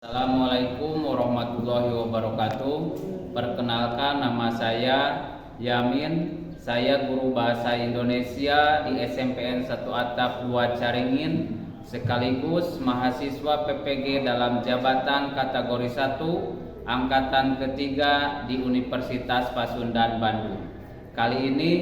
Assalamualaikum warahmatullahi wabarakatuh. Perkenalkan, nama saya Yamin. Saya guru bahasa Indonesia di SMPN 1 Atap 2 Caringin, sekaligus mahasiswa PPG dalam jabatan kategori 1 angkatan ketiga di Universitas Pasundan Bandung. Kali ini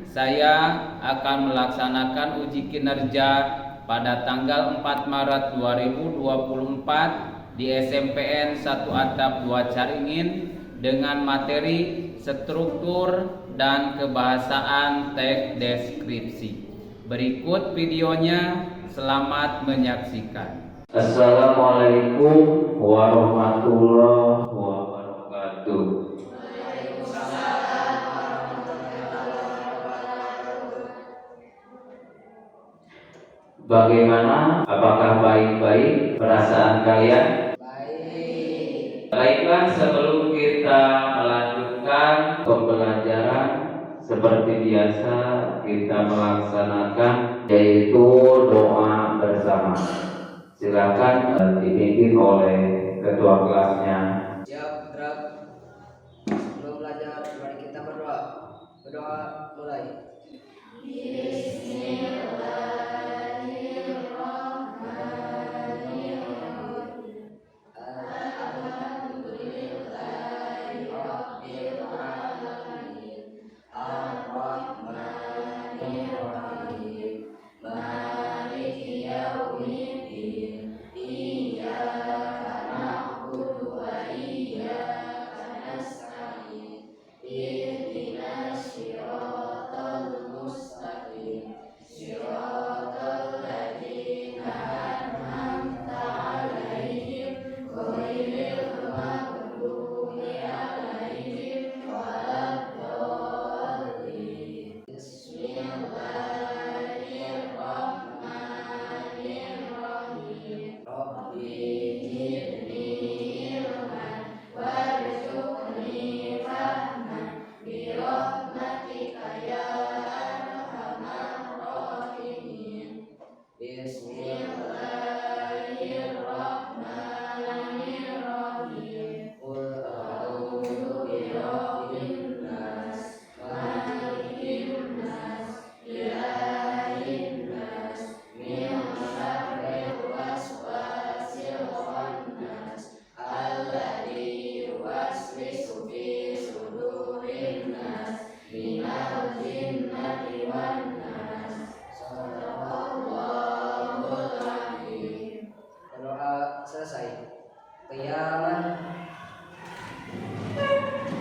saya akan melaksanakan uji kinerja pada tanggal 4 Maret 2024 di SMPN 1 Atap 2 Caringin dengan materi struktur dan kebahasaan teks deskripsi. Berikut videonya, selamat menyaksikan. Assalamualaikum warahmatullahi wabarakatuh. Bagaimana? Apakah baik-baik perasaan kalian? Baik. Baiklah, sebelum kita melanjutkan pembelajaran, seperti biasa kita melaksanakan yaitu doa bersama. Silakan dipimpin oleh ketua kelasnya. Siap, gerak. Sebelum belajar, mari kita berdoa. Berdoa mulai. Selesai. Qiyaman.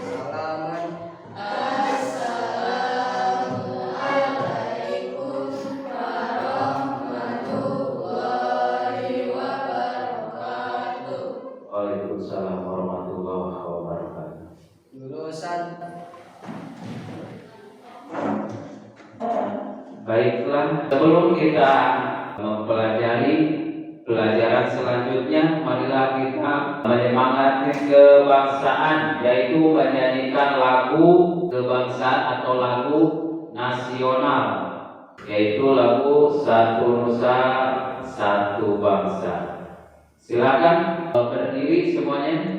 Salaman. Assalamualaikum warahmatullahi wabarakatuh. Waalaikumsalam warahmatullahi wabarakatuh. Lulusan. Baiklah, sebelum kita mempelajari pelajaran selanjutnya, marilah kita menyemangati kebangsaan, yaitu menyanyikan lagu kebangsaan atau lagu nasional, yaitu lagu Satu Nusa Satu Bangsa. Silakan berdiri semuanya.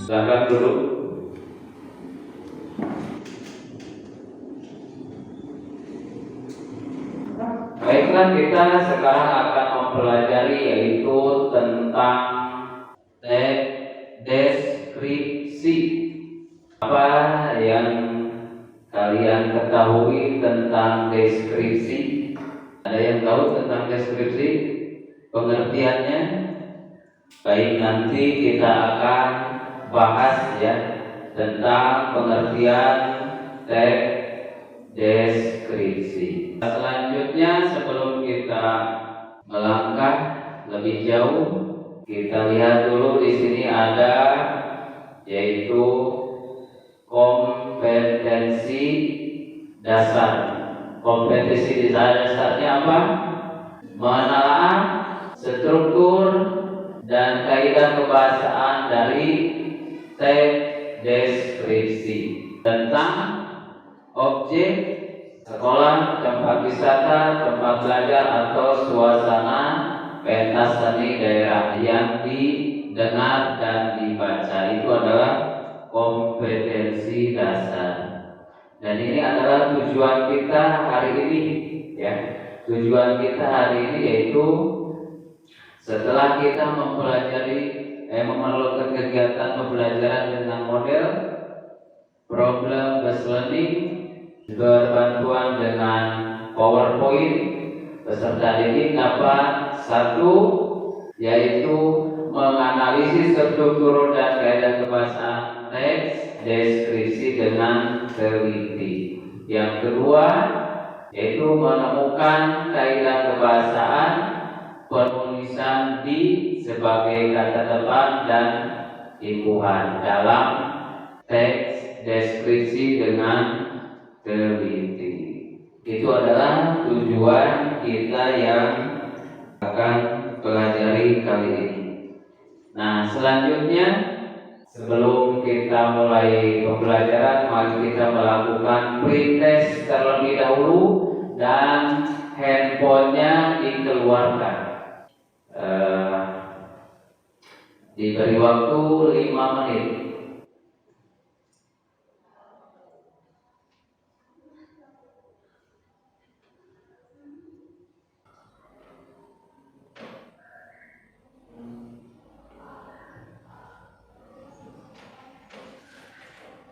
Silakan duduk. Baiklah, kita sekarang akan mempelajari yaitu tentang teks deskripsi. Apa yang kalian ketahui tentang deskripsi? Ada yang tahu tentang deskripsi? Pengertiannya? Baik, nanti kita akan bahas ya tentang pengertian teks deskripsi. Selanjutnya, sebelum kita melangkah lebih jauh, kita lihat dulu di sini ada yaitu kompetensi dasar. Kompetensi dasarnya apa? Menelaah struktur dan kaidah kebahasaan dari teks deskripsi tentang objek, sekolah, tempat wisata, tempat belajar atau suasana pentas seni daerah yang didengar dan dibaca. Itu adalah kompetensi dasar. Dan ini adalah tujuan kita hari ini ya. Tujuan kita hari ini yaitu setelah kita memerlukan kegiatan pembelajaran dengan model problem based learning berbantuan dengan PowerPoint, peserta didik dapat satu yaitu menganalisis struktur dan kaidah kebahasaan teks deskripsi dengan teliti. Yang kedua yaitu menemukan kaidah kebahasaan penulisan di sebagai kata depan dan imbuhan dalam teks deskripsi dengan teliti. Itu adalah tujuan kita yang akan pelajari kali ini. Nah, selanjutnya sebelum kita mulai pembelajaran, mari kita melakukan pretest terlebih dahulu dan handphonenya dikeluarkan. Diberi waktu 5 menit.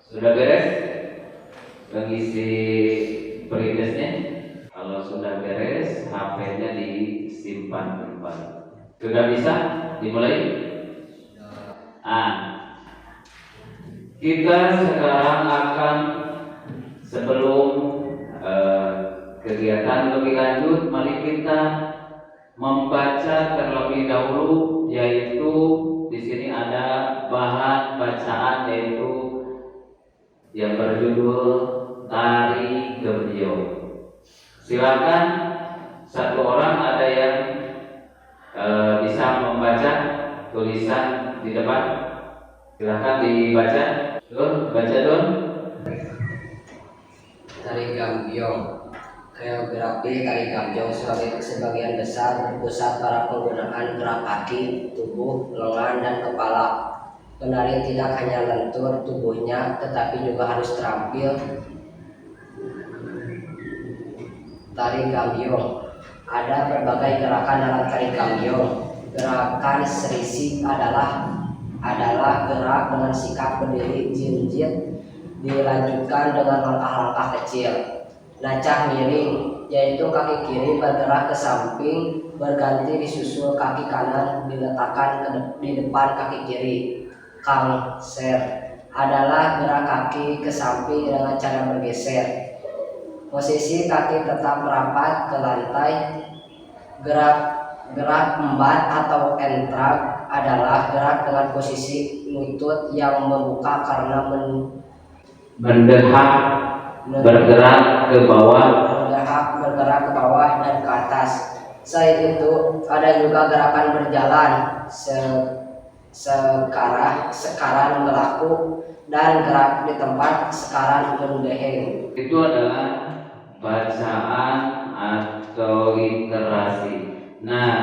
Sudah beres mengisi pretestnya? Kalau sudah beres, HP-nya disimpan kembali. Sudah bisa dimulai? Kita sekarang akan sebelum kegiatan lebih lanjut, mari kita membaca terlebih dahulu, yaitu di sini ada bahan bacaan yaitu yang berjudul Tari Gembyong. Silakan satu orang ada yang bisa membaca tulisan di depan. Silakan dibaca. Baca Don. Tari Gembyong. Koreografi tari Gembyong sebagian besar berpusat pada penggunaan gerak kaki, tubuh, lengan, dan kepala. Penari tidak hanya lentur tubuhnya, tetapi juga harus terampil. Tari Gembyong. Ada berbagai gerakan dalam tari Gembyong. Gerakan serisi adalah gerak dengan sikap berdiri jinjit, dilanjutkan dengan langkah-langkah kecil. Nacah miring, yaitu kaki kiri bergerak ke samping berganti disusul kaki kanan diletakkan di depan kaki kiri. Kangser adalah gerak kaki ke samping dengan cara bergeser. Posisi kaki tetap merapat ke lantai. Gerak embat atau entrak adalah gerak dengan posisi lutut yang membuka karena mendehak bergerak ke bawah. Bergerak ke bawah dan ke atas. Selain itu ada juga gerakan berjalan sekaran berlaku dan gerak di tempat sekaran berdeheng. Itu adalah bacaan atau literasi. Nah,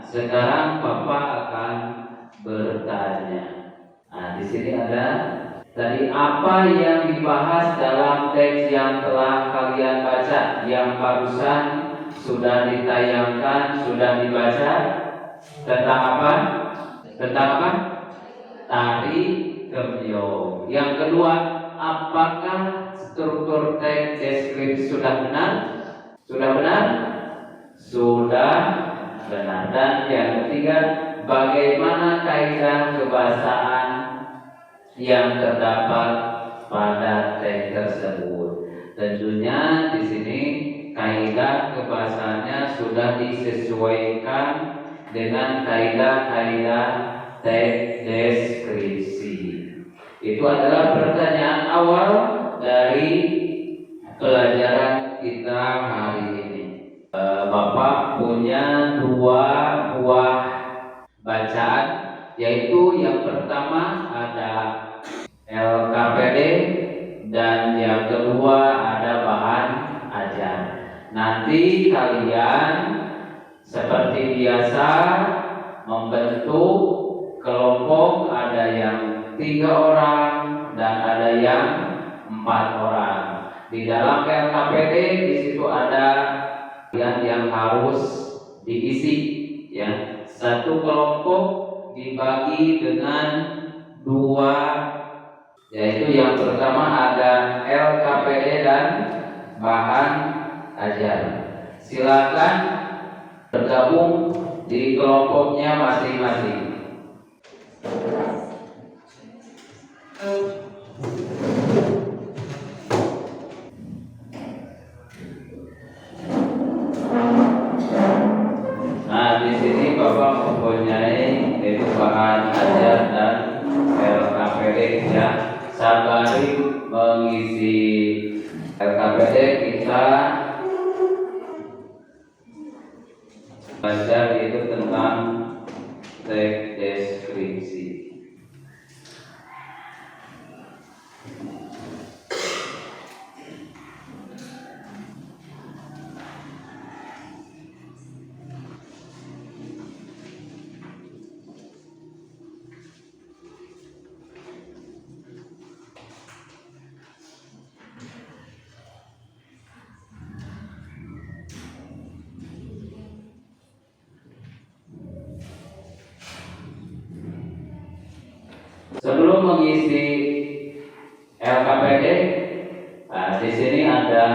sekarang Bapak akan bertanya. Nah, di sini ada tadi apa yang dibahas dalam teks yang telah kalian baca, yang barusan sudah ditayangkan, sudah dibaca tentang apa? Tentang apa? Tari Kemyo. Yang kedua, apakah struktur teks deskripsi sudah benar? Sudah benar? Sudah benar. Dan yang ketiga, bagaimana kaidah kebahasaan yang terdapat pada teks tersebut? Tentunya di sini kaidah kebahasaannya sudah disesuaikan dengan kaidah-kaidah teks deskripsi. Itu adalah pertanyaan awal dari pelajaran kita hari ini. Bapak punya 2 buah bacaan, yaitu yang pertama ada LKPD dan yang kedua ada bahan ajar. Nanti kalian seperti biasa membentuk kelompok, ada yang 3 orang dan ada yang 4 orang. Di dalam LKPD di situ ada yang harus diisi, ya. Satu kelompok dibagi dengan 2, yaitu yang pertama ada LKPD dan bahan ajar. Silakan bergabung di kelompoknya masing-masing. Nah, di sini Bapak mempunyai itu bahan ajar dan LKPD, ya. Sabari mengisi LKPD, kita baca itu tentang teks deskripsi. Sebelum mengisi LKPD, di sini ada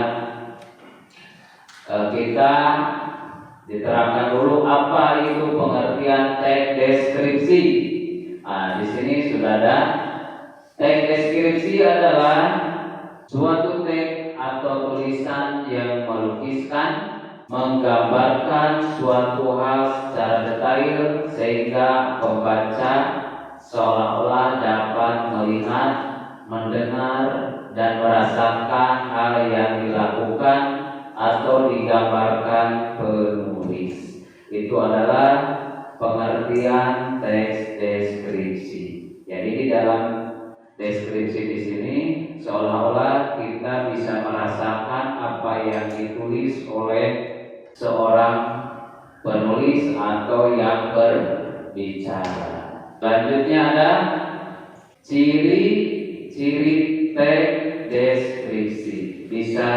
kita diterangkan dulu apa itu pengertian teks deskripsi. Di sini sudah ada. Teks deskripsi adalah suatu teks atau tulisan yang melukiskan, menggambarkan suatu hal secara detail sehingga pembaca seolah-olah dapat melihat, mendengar, dan merasakan hal yang dilakukan atau digambarkan penulis. Itu adalah pengertian teks deskripsi. Jadi di dalam deskripsi di sini seolah-olah kita bisa merasakan apa yang ditulis oleh seorang penulis atau yang berbicara. Selanjutnya ada ciri-ciri teks deskripsi. Bisa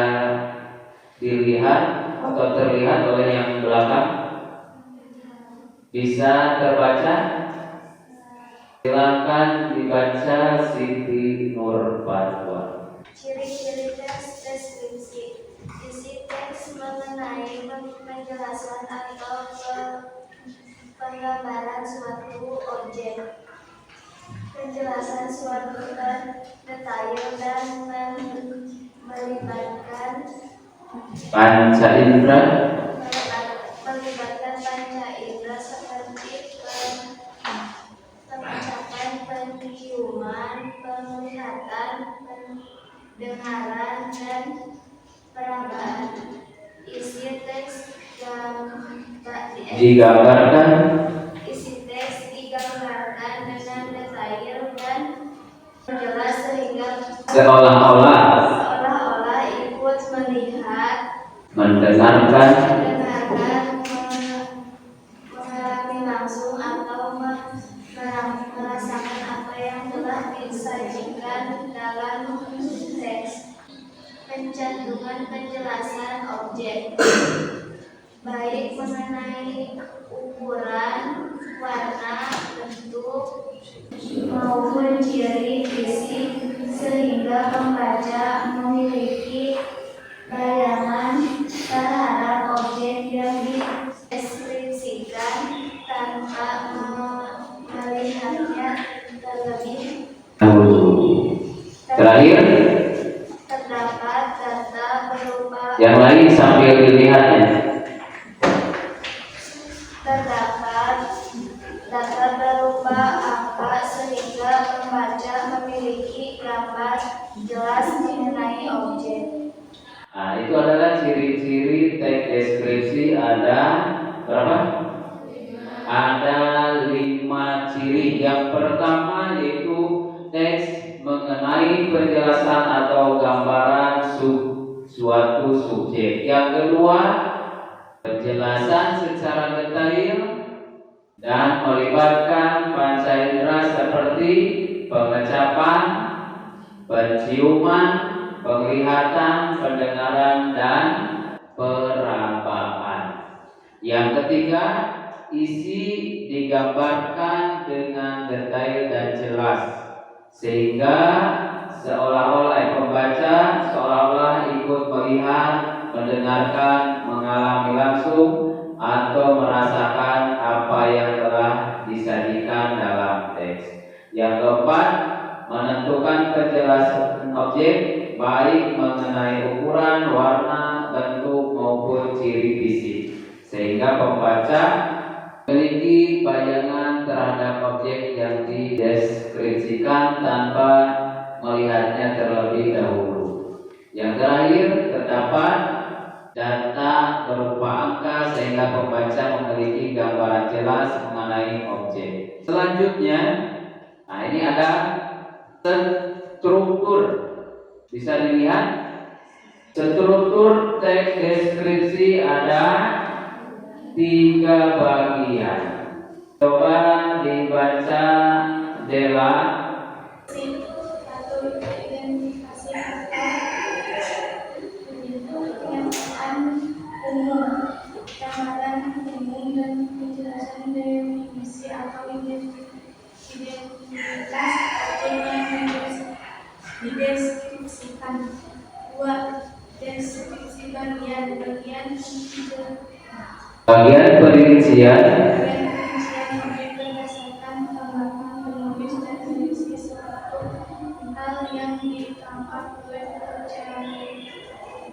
dilihat atau terlihat oleh yang belakang? Bisa terbaca? Silakan dibaca Siti Nur Fatwa. Ciri-ciri teks deskripsi. Isi teks mengenai penjelasan atau penggambaran suatu objek. Penjelasan suatu detail dan melibatkan Panca indera. melibatkan panca indera seperti pengucapan, penciuman, penglihatan, pendengaran, dan perabaan. Isi teks Digambarkan. Isi teks digambarkan dengan detail dan jelas sehingga Seolah-olah ikut melihat, mendengarkan, mengalami langsung atau merasakan apa yang telah disajikan dalam teks. Pencantuman penjelasan objek. baik mengenai ukuran, warna, bentuk, maupun ciri fisik, sehingga pembaca memiliki bayangan terhadap objek yang dideskripsikan tanpa melihatnya terlebih. Terakhir, Terdapat data berupa yang lain sambil dilihatnya. terdapat data berupa angka sehingga pembaca memiliki gambar jelas mengenai objek. Nah, itu adalah ciri-ciri teks deskripsi. Ada berapa? Ada 5 ciri. Yang pertama yaitu teks mengenai penjelasan atau gambaran suatu subjek. Yang kedua, penjelasan secara detail dan melibatkan panca indera seperti pengecapan, penciuman, penglihatan, pendengaran, dan perabaan. Yang ketiga, isi digambarkan dengan detail dan jelas, sehingga seolah-olah pembaca seolah-olah ikut melihat, mendengarkan, mengalami langsung, atau merasakan apa yang telah disajikan dalam teks. Yang keempat, menentukan penjelasan objek baik mengenai ukuran, warna, bentuk maupun ciri fisik, sehingga pembaca memiliki bayangan terhadap objek yang dideskripsikan tanpa melihatnya terlebih dahulu. Yang terakhir, terdapat data berupa angka sehingga pembaca memiliki gambaran jelas mengenai objek. Selanjutnya, nah ini ada struktur. Bisa dilihat struktur teks deskripsi ada 3 bagian. Coba dibaca Dela. Atau identifikasi pernyataan umum, gambaran umum dan penjelasan definisi atau identitas objek yang dideskripsikan. 2. Deskripsi bagian Perincian objek berdasarkan tanggapan penulis dan definisi suatu hal yang ditangkap oleh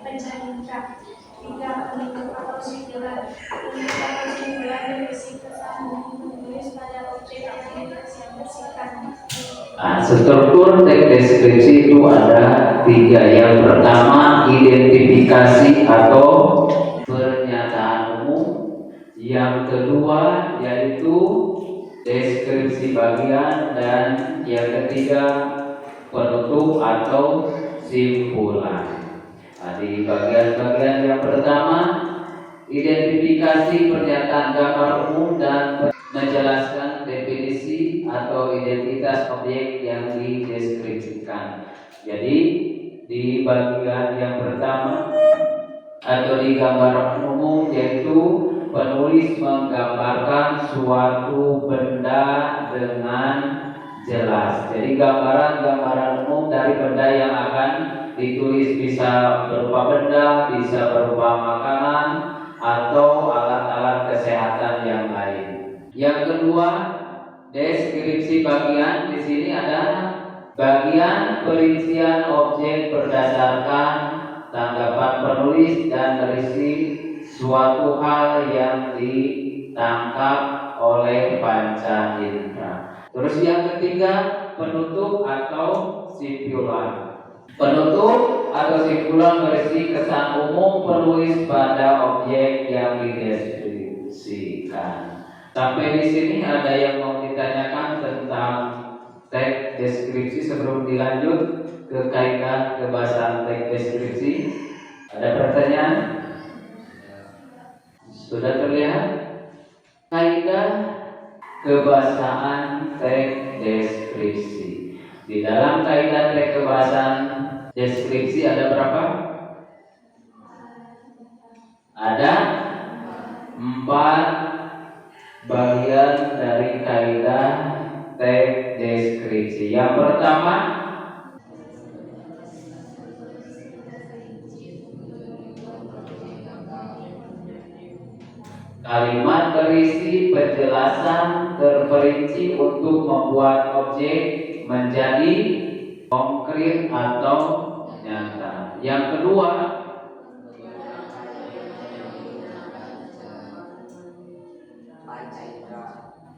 pencerita. 3. Bentuk atau singular. Bentuk atau singular berisi kesan penulis pada objek yang dideskripsikan. Nah, struktur teks deskripsi itu ada 3. Yang pertama, identifikasi atau pernyataan umum. Yang kedua yaitu deskripsi bagian, dan yang ketiga penutup atau simpulan. Nah, di bagian-bagian yang pertama, identifikasi pernyataan gambar umum dan menjelaskan definisi atau identitas objek yang dideskripsikan. Jadi di bagian yang pertama atau di gambar umum yaitu penulis menggambarkan suatu benda dengan jelas. Jadi gambaran umum dari benda yang akan ditulis bisa berupa benda, bisa berupa makanan atau alat-alat kesehatan yang lain. Yang kedua, deskripsi bagian. Di sini ada bagian perincian objek berdasarkan tanggapan penulis dan berisi suatu hal yang ditangkap oleh panca indera. Terus yang ketiga, penutup atau simpulan. Penutup atau simpulan berisi kesan umum penulis pada objek yang dideskripsikan. Sampai di sini ada yang mau ditanyakan tentang teks deskripsi sebelum dilanjut ke kaidah kebahasaan teks deskripsi? Ada pertanyaan? Sudah terlihat? Kaidah kebahasaan teks deskripsi. Di dalam kaidah teks kebahasaan deskripsi ada berapa? Ada 4 bagian dari kaidah teks deskripsi. Yang pertama, kalimat berisi penjelasan terperinci untuk membuat objek menjadi konkret atau nyata. Yang kedua,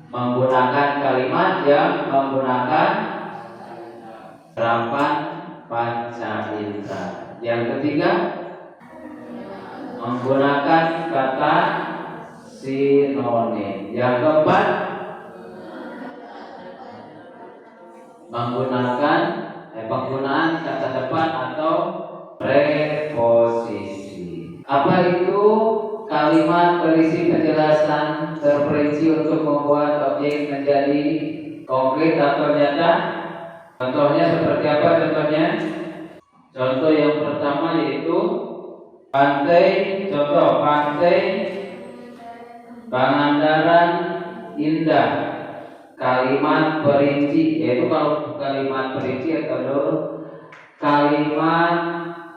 menggunakan kalimat yang menggunakan serapan panca indera. Yang ketiga, menggunakan kata sinonim. Yang keempat, penggunaan kata depan atau preposisi. Apa itu kalimat berisi penjelasan terperinci untuk membuat objek menjadi konkret atau nyata? Contohnya seperti apa contohnya? Contoh yang pertama yaitu pantai. Contoh pantai Pangandaran indah. Kalimat perinci, yaitu kalau kalimat perinci atau kalimat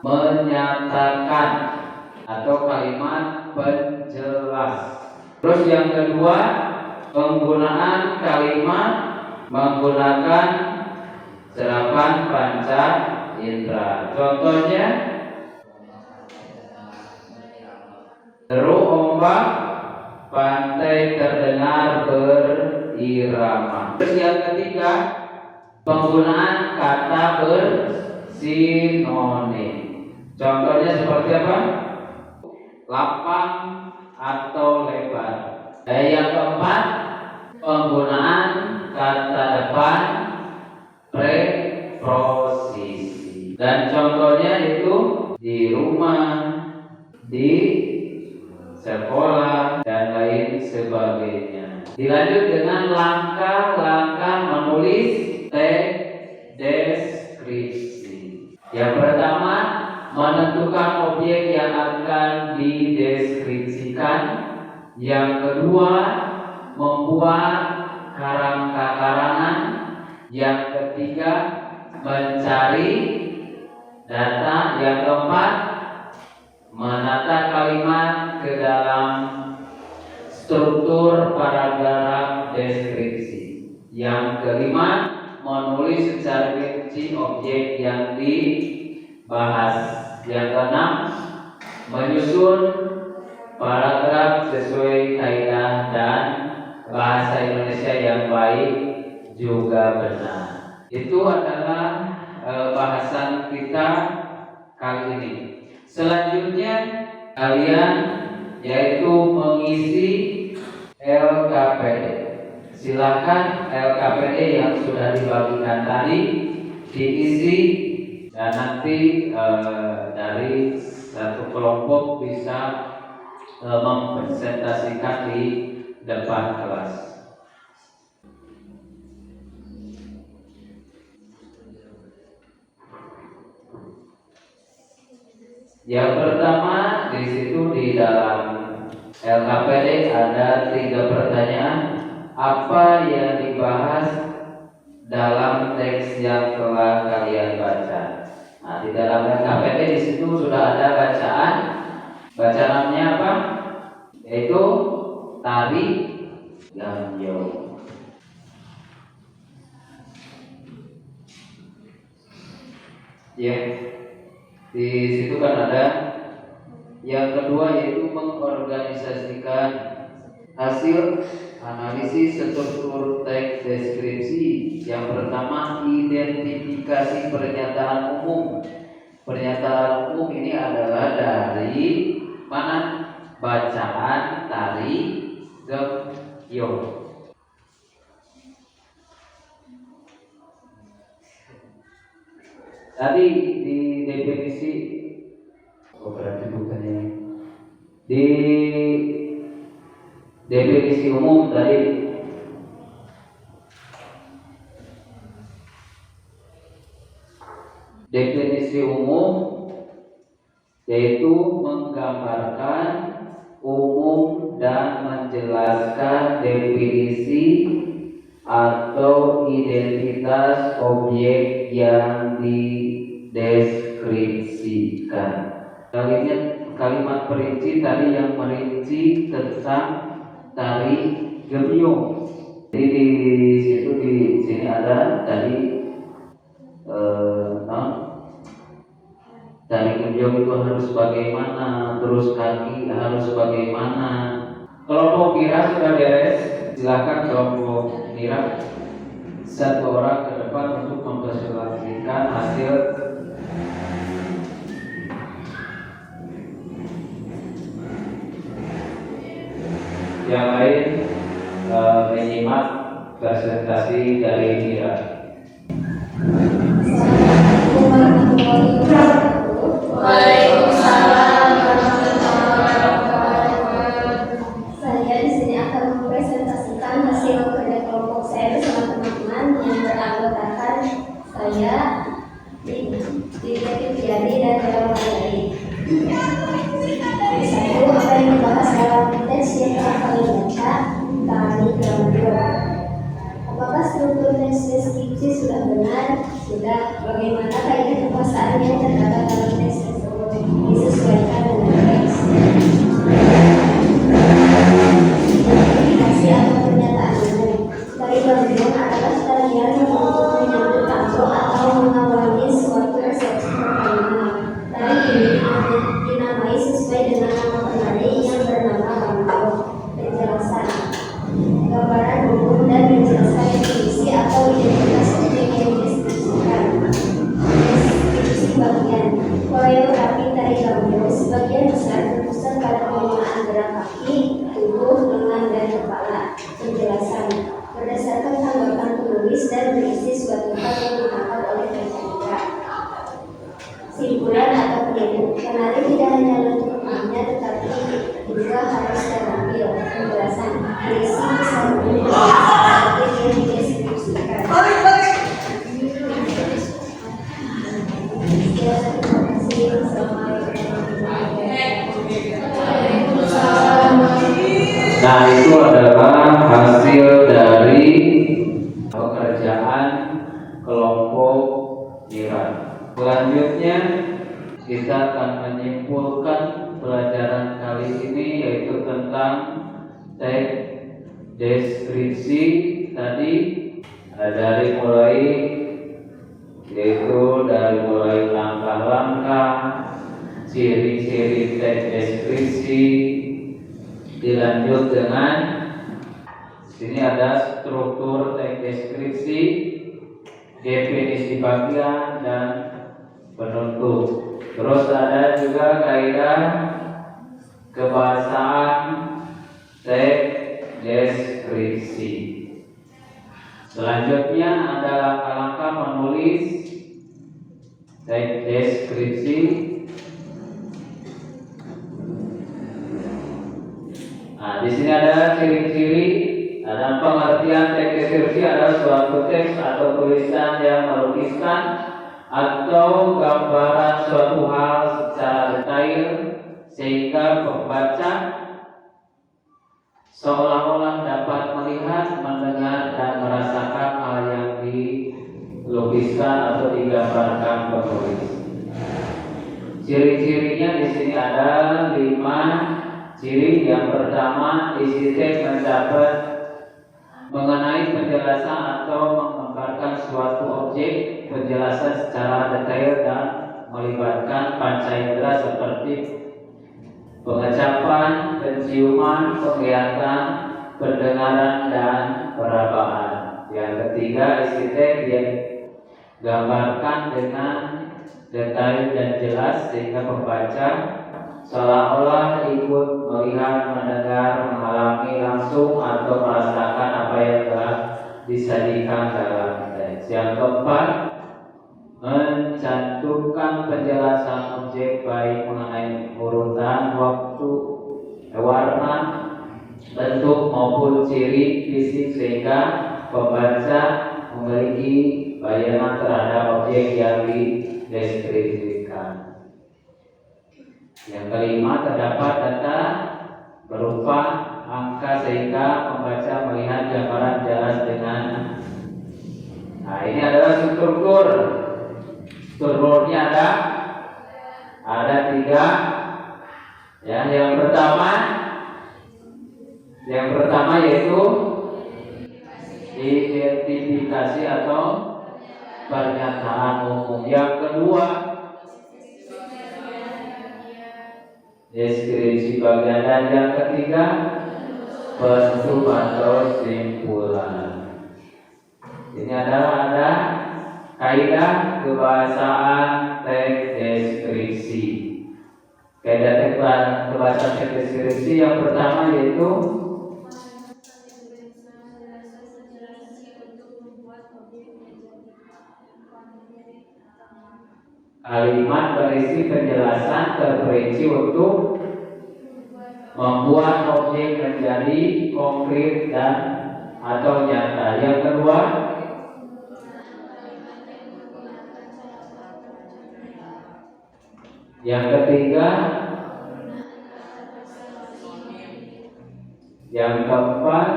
menyatakan atau kalimat penjelas. Terus yang kedua, penggunaan kalimat menggunakan serapan panca indera. Contohnya, deru ombak pantai terdengar berirama. Terus yang ketiga, penggunaan kata bersinonim. Contohnya seperti apa? Lapang atau lebar. Yang keempat, penggunaan kata depan preposisi. Dan contohnya itu di rumah, di sekolah, dan lain sebagainya. Dilanjut dengan langkah-langkah menulis teks deskripsi. Yang pertama, menentukan objek yang akan dideskripsikan. Yang kedua, membuat karangka-karangan. Yang ketiga, mencari data. Yang keempat, menata kalimat ke dalam struktur paragraf deskripsi. Yang kelima, menulis secara rinci objek yang dibahas. Yang keenam, menyusun paragraf sesuai kaidah dan bahasa Indonesia yang baik juga benar. Itu adalah bahasan kita kali ini. Selanjutnya kalian yaitu mengisi LKPD. Silakan LKPD yang sudah dibagikan tadi diisi, dan nanti dari satu kelompok bisa mempresentasikan di depan kelas. Yang pertama, di situ di dalam LKPD ada 3 pertanyaan. Apa yang dibahas dalam teks yang telah kalian baca? Nah, di dalam LKPD di situ sudah ada bacaan. Bacaannya apa? Yaitu tari Gambio. Ya. Di situ kan ada. Yang kedua yaitu mengorganisasikan hasil analisis struktur teks deskripsi. Yang pertama, identifikasi pernyataan umum. Pernyataan umum ini adalah dari mana? Bacaan tari Gambio. Tadi di definisi, berarti bukannya di definisi umum tadi definisi umum yaitu menggambarkan umum dan menjelaskan definisi atau identitas objek yang dideskripsikan. Kalimat perinci tadi yang merinci tentang tari gembyong. Jadi di sini ada tadi tari gembyong itu harus bagaimana, terus kaki harus bagaimana. Kelompok Mira sudah beres. Silakan kelompok Mira satu orang ke depan untuk mempresentasikan hasil. Yang lain menyimak presentasi dari Mira. Waalaikumsalam warahmatullahi wabarakatuh. Saya di sini akan mempresentasikan hasil kerja kelompok saya bersama teman-teman yang beranggotakan saya, Dinda Fitriani dan Bella Maryani. Satu, apa yang dibahas dalam teks yang telah kami baca, tari gambyong. Apakah struktur teks deskripsi sudah benar? Sudah. Bagaimana kaidah kekuasaan yang terdapat dalam teks tersebut disesuaikan dengan teks? Identifikasi atau pernyataan umum. Tari gambyong adalah tarian yang untuk menyambut tamu atau mengawali suatu resepsi perkawinan. Tari ini dinamai sesuai dengan nama penari yang bernama gambyong. Penjelasan, gambaran umum dan menjelaskan definisi atau identitas objek yang dideskripsikan. Deskripsi bagian. Koreografi tari gambyong sebagian besar berpusat pada penggunaan gerak kaki, tubuh, lengan, dan kepala. Penjelasan, berdasarkan tanggapan penulis dan berisi suatu hal yang ditangkap oleh pencerita. Simpulan atau penyebut, penari tidak hanya lentur tubuhnya tetapi juga harus terampil. Penjelasan, berisi besar umum objek yang dideskripsikan. Nah, itu adalah hasil dari pekerjaan kelompok Mira. Selanjutnya kita akan menyimpulkan pelajaran kali ini, yaitu tentang teks deskripsi tadi dari mulai langkah-langkah, ciri-ciri teks deskripsi, dilanjut dengan sini ada struktur teks deskripsi, definisi bagian dan penutup. Terus ada juga kaidah kebahasaan teks deskripsi. Selanjutnya ada langkah-langkah menulis teks deskripsi. Nah, di sini ada ciri-ciri, ada pengertian teks deskripsi adalah suatu teks atau tulisan yang melukiskan atau gambaran suatu hal secara detail sehingga pembaca seolah-olah dapat melihat, mendengar, dan merasakan hal yang dilukiskan atau digambarkan penulis. Ciri-cirinya di sini ada 5 ciri. Yang pertama, isi teks mencapai mengenai penjelasan atau menggambarkan suatu objek, penjelasan secara detail dan melibatkan panca indera seperti pengecapan, penciuman, penglihatan, pendengaran, dan perabaan. Yang ketiga, isi teks digambarkan dengan detail dan jelas sehingga pembaca seolah-olah ikut melihat, mendengar, mengalami langsung atau merasakan apa yang telah disajikan dalam teks. Yang keempat, mencantumkan penjelasan objek baik mengenai urutan waktu, warna, bentuk maupun ciri fisik sehingga pembaca memiliki bayangan terhadap objek yang dideskripsikan. Yang kelima, terdapat data berupa angka sehingga pembaca melihat gambaran jelas dengan. Nah, ini adalah struktur. Strukturnya ada 3. Ya, yang pertama yaitu identifikasi atau pernyataan umum. Yang kedua, deskripsi bagian, dan yang ketiga, penutup atau simpulan. Ini ada kaidah kebahasaan teks deskripsi. Kaidah kebahasaan teks deskripsi yang pertama yaitu kalimat berisi penjelasan terperinci untuk membuat objek menjadi konkret dan atau nyata. Yang kedua, yang ketiga, yang keempat,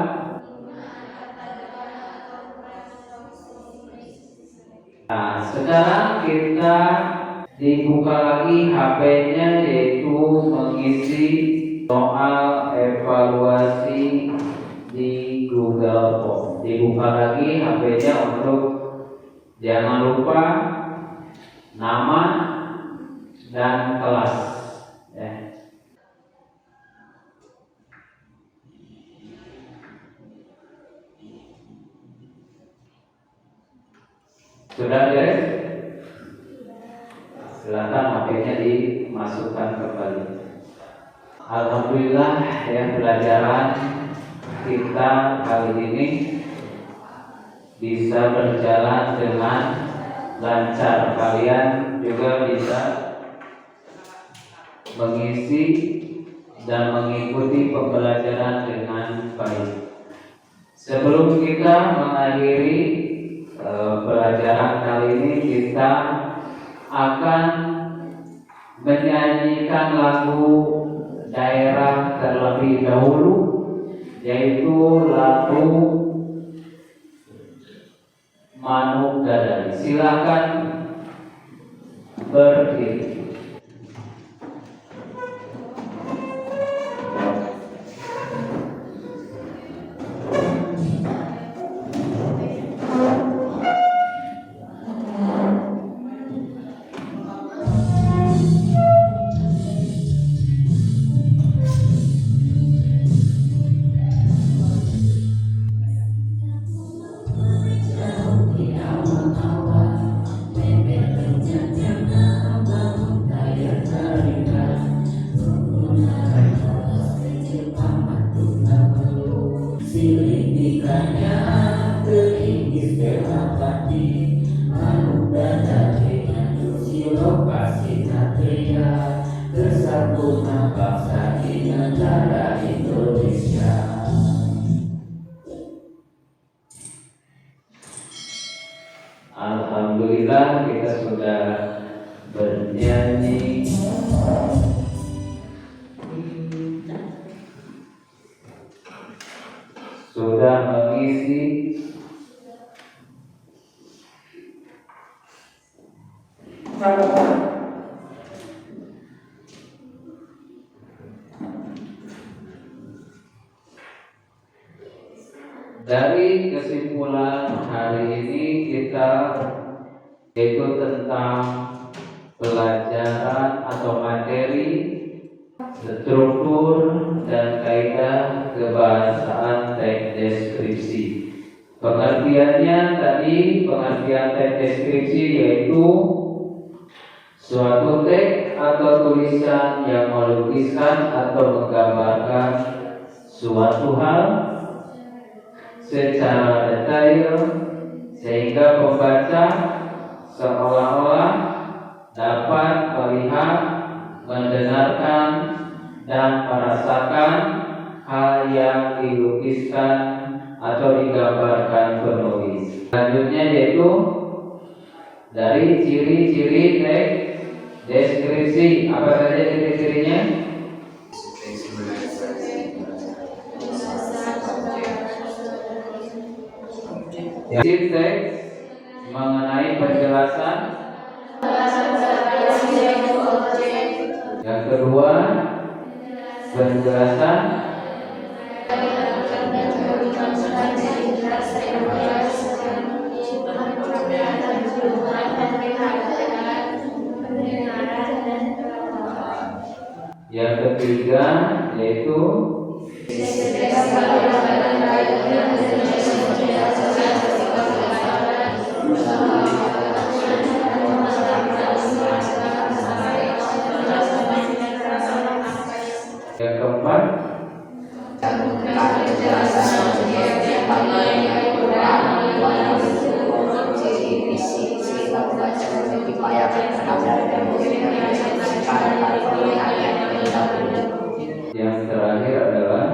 nah, sekarang kita dibuka lagi HP-nya, yaitu mengisi soal evaluasi di Google Form. Dibuka lagi HP-nya untuk jangan lupa nama dan kelas. Ya. Sudah beres? Silakan HP-nya dimasukkan kembali. Alhamdulillah, ya, pelajaran kita kali ini bisa berjalan dengan lancar. Kalian juga bisa mengisi dan mengikuti pembelajaran dengan baik. Sebelum kita mengakhiri pelajaran kali ini, kita akan menyanyikan lagu daerah terlebih dahulu, yaitu lagu Manuk Dadari. Silakan berdiri. Alhamdulillah, kita sudah bernyanyi, sudah mengisi dari kesimpulan hari ini kita yaitu tentang pelajaran atau materi struktur dan kaidah kebahasaan teks deskripsi. Pengertiannya tadi, pengertian teks deskripsi yaitu suatu teks atau tulisan yang melukiskan atau menggambarkan suatu hal secara detail sehingga pembaca seolah-olah dapat melihat, mendengarkan, dan merasakan hal yang dilukiskan atau digambarkan penulis. Selanjutnya yaitu dari ciri-ciri teks deskripsi. Apa saja ciri-cirinya? Isi teks mengenai penjelasan. Yang kedua, penjelasan. Yang ketiga yaitu yang keempat yang terakhir adalah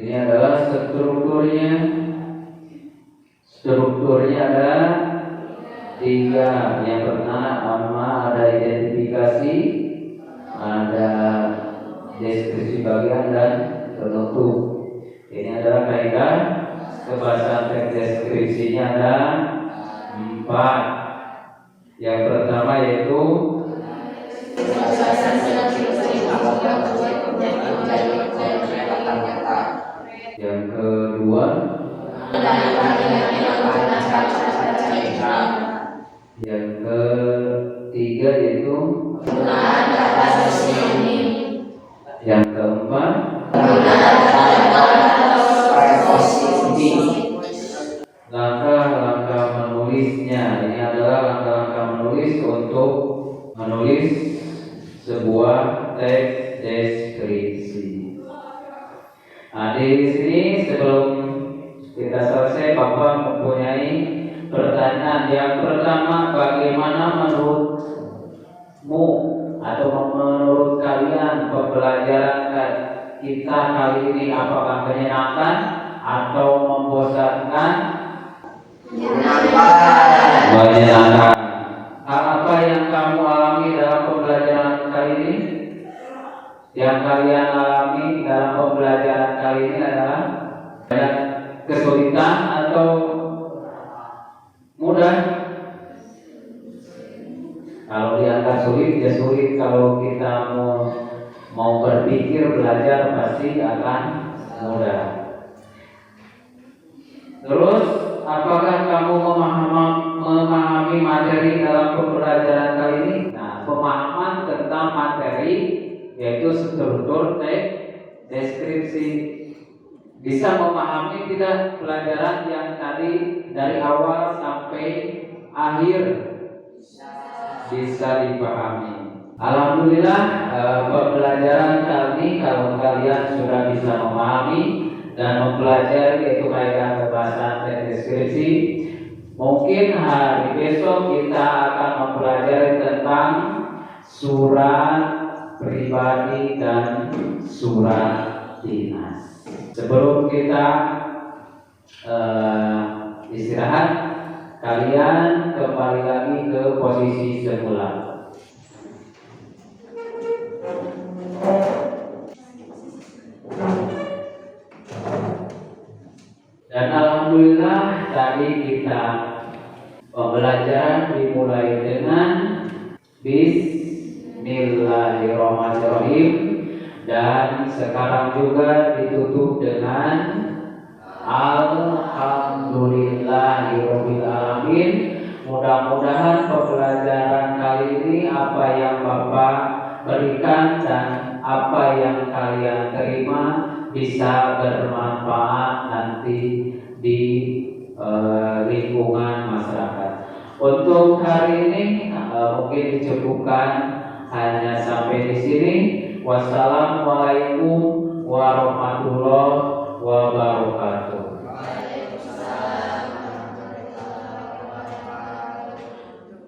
ini adalah strukturnya. Strukturnya ada tiga. Yang pertama ada identifikasi, ada deskripsi bagian dan penutup. Ini adalah kaidah kebahasaan teks deskripsinya ada 4. Yang pertama yaitu yang kedua, yang ketiga yaitu yang keempat langkah-langkah menulisnya. Ini adalah langkah-langkah menulis untuk menulis sebuah teks deskripsi. Nah, di sini sebelum kita selesai, Bapak mempunyai pertanyaan. Yang pertama, bagaimana menurutmu atau menurut kalian pembelajaran kita kali ini? Apakah menyenangkan atau membosankan? Menyenangkan. Hal apa yang kamu alami dalam pembelajaran kali ini? Yang kalian alami dalam pembelajaran kali ini adalah banyak kesulitan atau mudah? Kalau dianggap sulit, ya sulit. Kalau kita mau berpikir belajar pasti akan mudah. Terus, apakah kamu memahami materi dalam pembelajaran kali ini? Nah, pemahaman tentang materi yaitu struktur teks deskripsi. Bisa memahami tidak pelajaran yang tadi dari awal sampai akhir? Bisa dipahami. Alhamdulillah, pembelajaran kali ini kalau kalian sudah bisa memahami dan mempelajari yaitu kaidah kebahasaan teks deskripsi, mungkin hari besok kita akan mempelajari tentang surat pribadi dan surat dinas. Sebelum kita istirahat, kalian kembali lagi ke posisi semula. Dan alhamdulillah tadi kita pembelajaran dimulai dengan Bismillahirrahmanirrahim dan sekarang juga ditutup dengan Alhamdulillahirabbil alamin. Mudah-mudahan pembelajaran kali ini apa yang Bapak berikan dan apa yang kalian terima bisa bermanfaat nanti di lingkungan masyarakat. Untuk hari ini mungkin dicukupkan hanya sampai di sini. Wassalamualaikum warahmatullahi wabarakatuh.